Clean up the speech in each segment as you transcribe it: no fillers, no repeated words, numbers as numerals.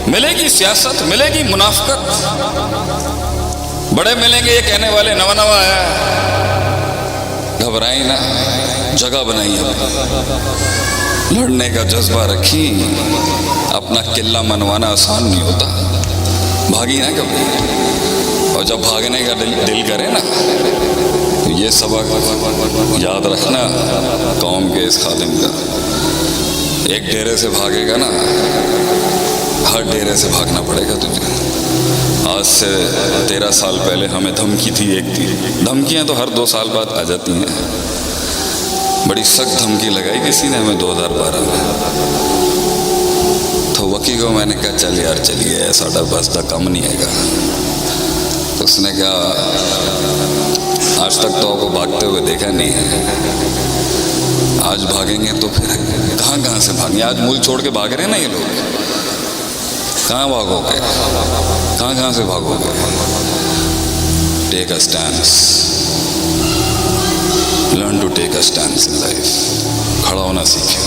ملے گی سیاست، ملے گی منافقت، بڑے ملیں گے یہ کہنے والے نوا نوا آیا ہے، گھبرائیں نہ، جگہ بنائیے، لڑنے کا جذبہ رکھی، اپنا قلعہ منوانا آسان نہیں ہوتا، بھاگی نہ کبھی، اور جب بھاگنے کا دل کرے نا تو یہ سبق یاد رکھنا قوم کے اس خادم کا، ایک ڈیرے سے بھاگے گا نا ہر ڈیرے سے بھاگنا پڑے گا تجھے۔ آج سے 13 سال پہلے ہمیں دھمکی تھی، ایک تھی، دھمکیاں تو ہر 2 سال بعد آ جاتی ہیں، بڑی سخت دھمکی لگائی کسی نے ہمیں 2012 میں، تو وکی کو میں نے کہا چل یار چلیے ساڈا بس دا کم نہیں ہے گا، اس نے کہا آج تک تو آپ کو بھاگتے ہوئے دیکھا نہیں ہے، آج بھاگیں گے تو پھر کہاں کہاں سے بھاگیں گے، آج ملک چھوڑ کے بھاگ رہے ہیں نا یہ لوگ، کہاں بھاگو گے، کہاں کہاں سے بھاگو گے؟ Take a stands, learn to take a stands in life, کھڑا ہونا سیکھیں،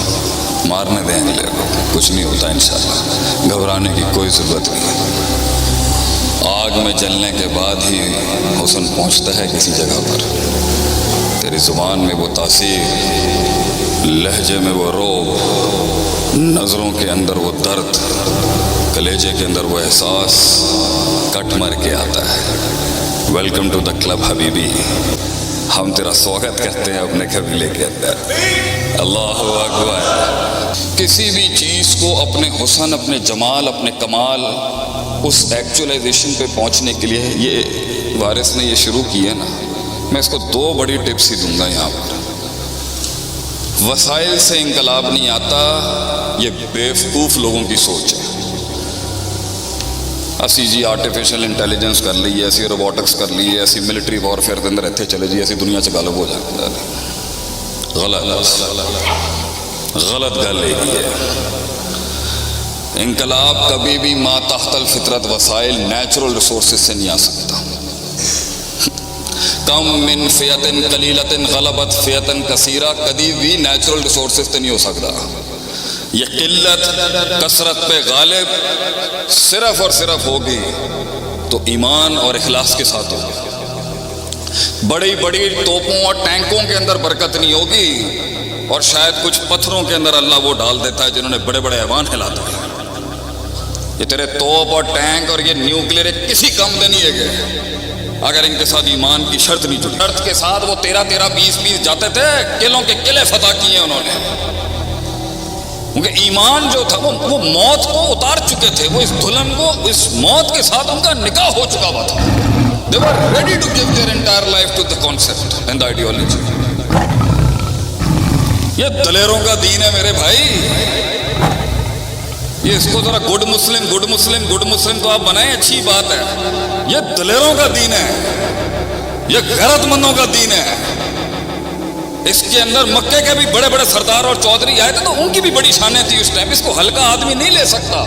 مارنے دیں اگلے کو، کچھ نہیں ہوتا انشاءاللہ، گھبرانے کی کوئی ضرورت نہیں، آگ میں جلنے کے بعد ہی حسن پہنچتا ہے کسی جگہ پر، تیری زبان میں وہ تاثیر، لہجے میں وہ روب، نظروں کے اندر وہ درد، کلیجے کے اندر وہ احساس کٹ مر کے آتا ہے۔ ویلکم ٹو دا کلب حبیبی، ہم تیرا سواگت کرتے ہیں اپنے قبیلے کے اندر، اللہ اکبر۔ کسی بھی چیز کو اپنے حسن، اپنے جمال، اپنے کمال، اس ایکچولائزیشن پہ پہنچنے کے لیے یہ وارث نے یہ شروع کی ہے نا، میں اس کو 2 بڑی ٹپس ہی دوں گا یہاں پر۔ وسائل سے انقلاب نہیں آتا، یہ بیوقوف لوگوں کی سوچ ہے۔ اسی جی آرٹیفیشل انٹیلیجنس کر لی ہے، ایسی روبوٹکس کر لی ہے، ایسی ملٹری وارفیئر کے اندر اتنے چلے جی، ایسی دنیا سے غالب ہو جاتا ہے، غلط گل ہے۔ انقلاب کبھی بھی ما تحت الفطرت وسائل، نیچرل ریسورسز سے نہیں آ سکتا۔ کم من فیۃ قلیلۃ غلبت فیۃ کثیرہ کبھی بھی نیچرل ریسورسز سے نہیں ہو سکتا۔ یہ قلت کثرت پہ غالب صرف اور صرف ہوگی تو ایمان اور اخلاص کے ساتھ ہوگی۔ بڑی بڑی توپوں اور ٹینکوں کے اندر برکت نہیں ہوگی، اور شاید کچھ پتھروں کے اندر اللہ وہ ڈال دیتا ہے جنہوں نے بڑے بڑے ایوان ہلا دیے۔ یہ تیرے توپ اور ٹینک اور یہ نیوکلیر کسی کم دے نہیں ہے گئے اگر ان کے ساتھ ایمان کی شرط نہیں جڑی۔ شرط کے ساتھ وہ 13 20 جاتے تھے، قلعوں کے قلعے فتح کیے انہوں نے، کیونکہ ایمان جو تھا وہ موت کو اتار چکے تھے، وہ اس دلہن کو، اس موت کے ساتھ ان کا نکاح ہو چکا ہوا تھا۔ They were ready to give their entire life to the concept and the ideology۔ یہ دلیروں کا دین ہے میرے بھائی، یہ اس کو ذرا گڈ مسلم تو آپ بنائیں، اچھی بات ہے، یہ دلیروں کا دین ہے، یہ غیرت مندوں کا دین ہے۔ اس کے اندر مکے کے بھی بڑے بڑے سردار اور چودھری آئے تھے تو ان کی بھی بڑی شانیں تھی اس ٹائم، اس کو ہلکا آدمی نہیں لے سکتا۔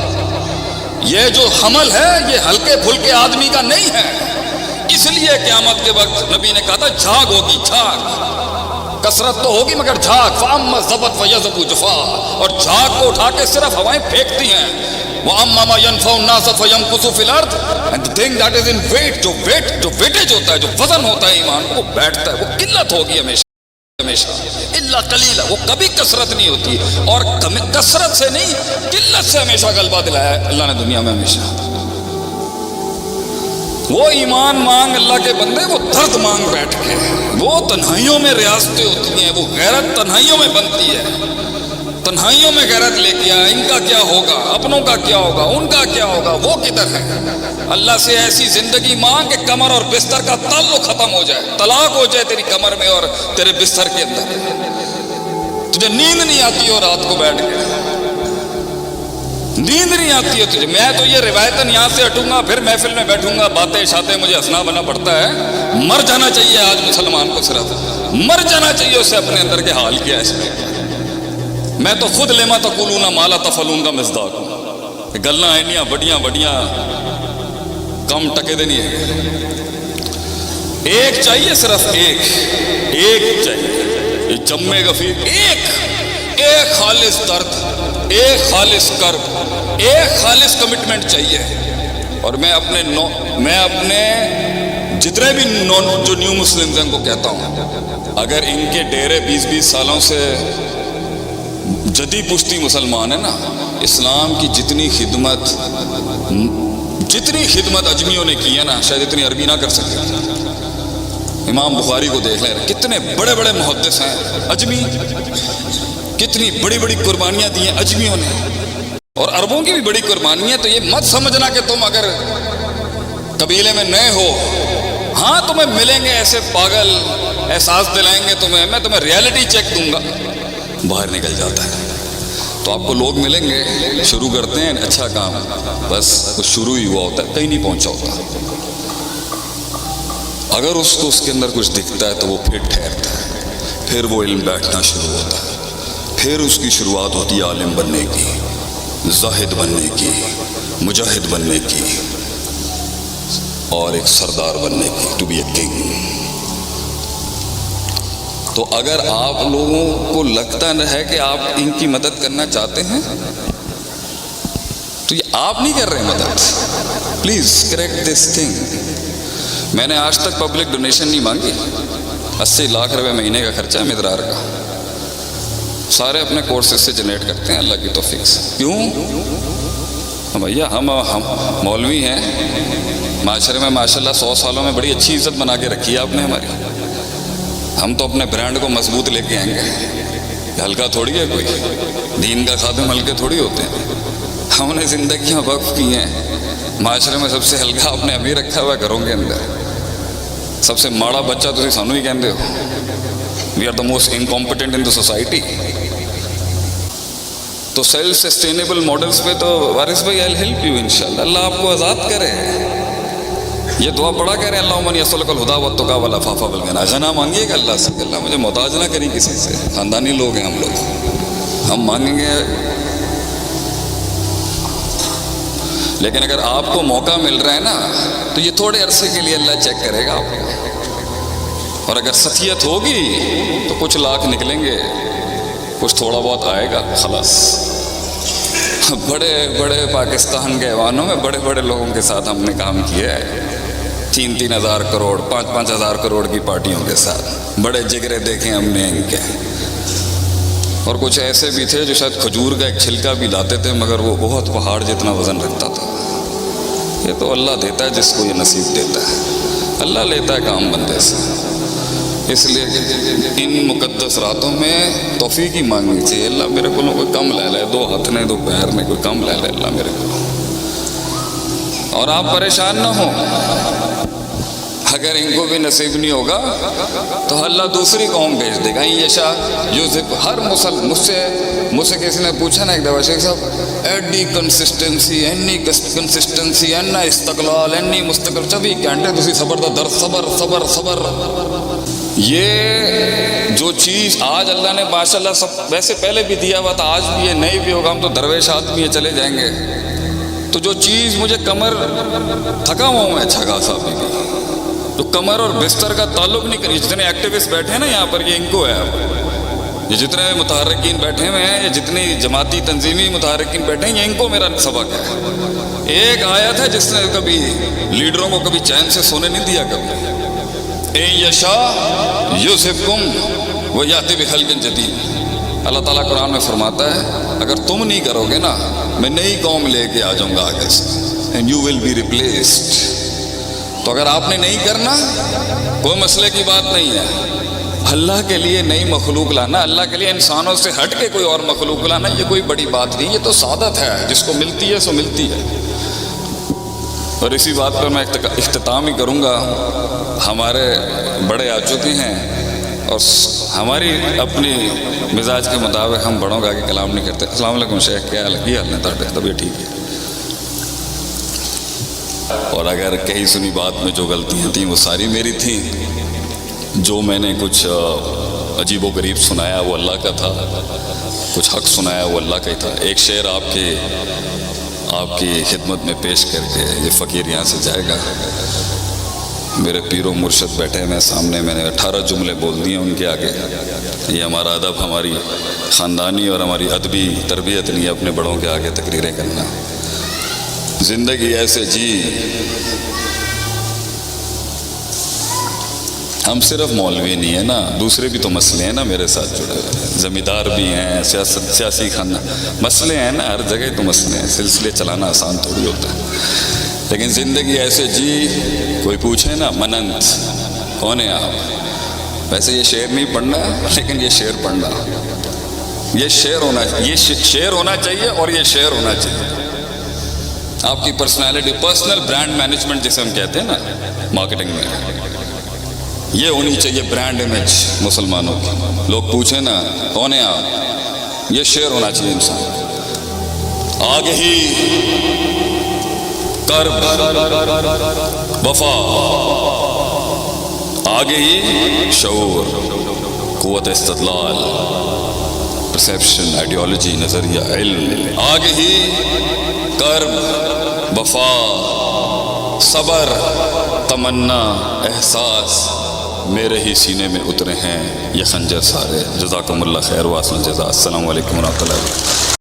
یہ جو حمل ہے یہ ہلکے پھلکے آدمی کا نہیں ہے، اس لیے قیامت کے وقت نبی نے کہا تھا جھاگ ہوگی، جھاگ، کثرت تو ہوگی مگر جھاگ، فَأَمَّا الزَّبَتْ فَيَذْهَبُ جُفَاءً، اور جھاگ کو اٹھا کے صرف ہوائیں پھینکتی ہیں۔ وَأَمَّا مَا يَنْفَعُ النَّاسَ فَيَمْكُثُ فِي الْأَرْضِ، and the thing that is in weight، جو ویٹیج ہوتا ہے، جو وزن ہوتا ہے ایمان کو، وہ بیٹھتا ہے، وہ قلت ہوگی ہمیشہ الا قلیلہ، وہ کبھی کثرت نہیں ہوتی، اور کثرت سے نہیں قلت سے ہمیشہ غلبہ دلایا ہے اللہ نے دنیا میں ہمیشہ۔ وہ ایمان مانگ اللہ کے بندے، وہ درد مانگ بیٹھ کے، وہ تنہائیوں میں ریاستیں ہوتی ہیں، وہ غیرت تنہائیوں میں بنتی ہے، تنہائیوں میں غیرت لے کے آیا، ان کا کیا ہوگا، اپنوں کا کیا ہوگا، ان کا کیا ہوگا، وہ کدھر ہے؟ اللہ سے ایسی زندگی مانگ کہ کمر اور بستر کا تعلق ختم ہو جائے، طلاق ہو جائے تیری کمر میں اور تیرے بستر کے اندر، تجھے نیند نہیں آتی ہو رات کو بیٹھ کے، نیند نہیں آتی ہے تجھے۔ میں تو یہ روایتاً یہاں سے ہٹوں گا، پھر محفل میں بیٹھوں گا، باتیں شاتیں مجھے ہنسنا بنا پڑتا ہے۔ مر جانا چاہیے آج مسلمان کو، صرف مر جانا چاہیے اسے، اپنے اندر کے حال کیا ہے اس میں۔ میں تو خود لما تقولون ما لا تفعلون کا مصداق ہوں، گلاں اینیاں بڑیاں کم ٹکے دے نہیں ہے۔ ایک چاہیے، صرف ایک چاہیے، یہ جمے غفیر، ایک خالص درد، ایک خالص کرب، ایک خالص کمٹمنٹ چاہیے. اور میں اپنے جتنے بھی جو نیو مسلمز ہیں ان کو کہتا ہوں، اگر ان کے ڈیرے 20 سالوں سے جدی پشتی مسلمان ہیں نا، اسلام کی جتنی خدمت اجمیوں نے کی ہے نا، شاید اتنی عربی نہ کر سکتے. امام بخاری کو دیکھ لیں، کتنے بڑے بڑے محدث ہیں اجمی، کتنی بڑی بڑی قربانیاں دی ہیں اجمیوں نے، اور عربوں کی بھی بڑی قربانیاں. تو یہ مت سمجھنا کہ تم اگر قبیلے میں نئے ہو، ہاں تمہیں ملیں گے ایسے پاگل، احساس دلائیں گے تمہیں، میں تمہیں ریالٹی چیک دوں گا. باہر نکل جاتا ہے تو آپ کو لوگ ملیں گے، شروع کرتے ہیں اچھا کام، بس وہ شروع ہی ہوا ہوتا ہے، کہیں نہیں پہنچا ہوتا. اگر اس کو اس کے اندر کچھ دکھتا ہے تو وہ پھر ٹھہرتا ہے، پھر وہ علم بیٹھنا شروع ہوتا ہے، پھر اس کی شروعات ہوتی ہے عالم بننے کی، زاہد بننے کی، مجاہد بننے کی، اور ایک سردار بننے کی، ٹو بی اے کنگ. تو اگر آپ لوگوں کو لگتا ہے کہ آپ ان کی مدد کرنا چاہتے ہیں تو یہ آپ نہیں کر رہے مدد. Please correct this thing. میں نے آج تک پبلک ڈونیشن نہیں مانگی. 80 لاکھ روپے مہینے کا خرچہ ہے مدرار کا، سارے اپنے کورسز سے جنریٹ کرتے ہیں اللہ کی توفیق سے. کیوں بھیا؟ ہم مولوی ہیں، معاشرے میں ماشاءاللہ 100 سالوں میں بڑی اچھی عزت بنا کے رکھی ہے آپ نے ہماری. ہم تو اپنے برانڈ کو مضبوط لے کے آئیں گے. ہلکا تھوڑی ہے کوئی، دین کا خادم ہلکے تھوڑی ہوتے ہیں. ہم نے زندگیاں وقف کی ہیں. معاشرے میں سب سے ہلکا آپ نے ابھی رکھا ہوا ہے گھروں کے اندر. سب سے ماڑا بچہ تسی سانو ہی کہندے ہو. We are the most incompetent in the society. تو سیلف سسٹینیبل ماڈلز پہ تو وارث بھائی آئی ہیلپ یو انشاءاللہ. اللہ آپ کو آزاد کرے. یہ دعا پڑھا کریں، اللہم انی اسألک الہدی والتقی والعفاف والغنی. غنا مانگیے گا اللہ سے، اللہ مجھے محتاج نہ کریں کسی سے. خاندانی لوگ ہیں ہم لوگ، ہم مانگیں گے. لیکن اگر آپ کو موقع مل رہا ہے نا تو یہ تھوڑے عرصے کے لیے اللہ چیک کرے گا آپ کو. اور اگر ستیت ہوگی تو کچھ لاکھ نکلیں گے، کچھ تھوڑا بہت آئے گا، خلاص. بڑے بڑے پاکستان کے ایوانوں میں بڑے بڑے لوگوں کے ساتھ ہم نے کام کیا ہے. 3-3 ہزار کروڑ، 5-5 ہزار کروڑ کی پارٹیوں کے ساتھ بڑے جگرے دیکھے ہم نے ان کے. اور کچھ ایسے بھی تھے جو شاید کھجور کا ایک چھلکا بھی لاتے تھے مگر وہ بہت پہاڑ جتنا وزن رکھتا تھا. یہ تو اللہ دیتا ہے جس کو یہ نصیب دیتا ہے. اللہ لیتا ہے کام بندے سے. اس لیے ان مقدس راتوں میں توفیق ہی مانگنی چاہیے. اللہ میرے کو کوئی کم لے لے، 2 ہاتھ نے 2 پیر نے، کوئی کم لے لے اللہ میرے کو. اور آپ پریشان نہ ہوں، اگر ان کو بھی نصیب نہیں ہوگا تو اللہ دوسری قوم بھیج دے گا. یشا یوسف. ہر مجھ سے کسی نے پوچھا نا ایک دفعہ، شیخ صاحب ایڈی کنسسٹنسی، اینا استقلال، اینی مستقل. 24 گھنٹے تسی صبر دا درد، صبر صبر صبر. یہ جو چیز آج اللہ نے ماشاءاللہ سب ویسے پہلے بھی دیا ہوا تھا، آج بھی یہ نہیں بھی ہوگا. ہم تو درویش آدمی ہیں، چلے جائیں گے. تو جو چیز مجھے کمر تھکا ہوا ہوں میں اچھا خاصا بھی، تو کمر اور بستر کا تعلق نہیں کری. جتنے ایکٹیوسٹ بیٹھے ہیں نا یہاں پر، یہ ان کو ہے. یہ جتنے متحرکین بیٹھے ہوئے ہیں، یہ جتنی جماعتی تنظیمی متحرکین بیٹھے ہیں، یہ ان کو میرا سبق ہے. ایک آیت ہے جس نے کبھی لیڈروں کو کبھی چین سے سونے نہیں دیا. کبھی اے یشا یوسفکم ویأتی بخلق جدید. اللہ تعالیٰ قرآن میں فرماتا ہے اگر تم نہیں کرو گے نا، میں نئی قوم لے کے آ جاؤں گا آگے سے. And you will be replaced. تو اگر آپ نے نہیں کرنا، کوئی مسئلے کی بات نہیں ہے. اللہ کے لیے نئی مخلوق لانا، اللہ کے لیے انسانوں سے ہٹ کے کوئی اور مخلوق لانا، یہ کوئی بڑی بات نہیں. یہ تو سعادت ہے، جس کو ملتی ہے سو ملتی ہے. اور اسی بات پر میں اختتام ہی کروں گا. ہمارے بڑے آ چکے ہیں اور ہماری اپنی مزاج کے مطابق ہم بڑوں کا آگے کلام نہیں کرتے. السلام علیکم شیخ، کیا حال ہے؟ طبیعت ٹھیک ہے؟ اور اگر کہیں سنی بات میں جو غلطیاں تھیں وہ ساری میری تھیں. جو میں نے کچھ عجیب و غریب سنایا وہ اللہ کا تھا، کچھ حق سنایا وہ اللہ کا ہی تھا. ایک شعر آپ کی خدمت میں پیش کر کے یہ فقیر یہاں سے جائے گا. میرے پیر و مرشد بیٹھے ہیں سامنے، میں نے 18 جملے بول دیے ان کے آگے. یہ ہمارا ادب، ہماری خاندانی اور ہماری ادبی تربیت نہیں ہے اپنے بڑوں کے آگے تقریریں کرنا. زندگی ایسے جی. ہم صرف مولوی نہیں ہیں نا، دوسرے بھی تو مسئلے ہیں نا میرے ساتھ جڑے ہوئے، زمیندار بھی ہیں، سیاسی خاندان، مسئلے ہیں نا، ہر جگہ تو مسئلے ہیں. سلسلے چلانا آسان تھوڑی ہوتا ہے. لیکن زندگی ایسے جی. کوئی پوچھے نا مننت کون ہے آپ، ویسے یہ شعر نہیں پڑھنا لیکن یہ شعر پڑھنا. یہ شعر ہونا، یہ شعر ہونا چاہیے اور یہ شعر ہونا چاہیے. آپ کی پرسنالٹی، پرسنل برانڈ مینجمنٹ جسے ہم کہتے ہیں نا مارکیٹنگ میں، یہ ہونی چاہیے برانڈ امیج مسلمانوں کی. لوگ پوچھیں نا کون ہے آپ، یہ شعر ہونا چاہیے انسان. آگے ہی کرب وفا، آگے ہی شعور، قوت استدلال، پرسیپشن، آئیڈیالوجی، نظریہ، علم. آگے ہی کرب وفا، صبر، تمنا، احساس میرے ہی سینے میں اترے ہیں یہ خنجر سارے. جزاکم اللہ خیر واسن الجزا. السلام علیکم ورحمۃ اللہ وبرکاتہ.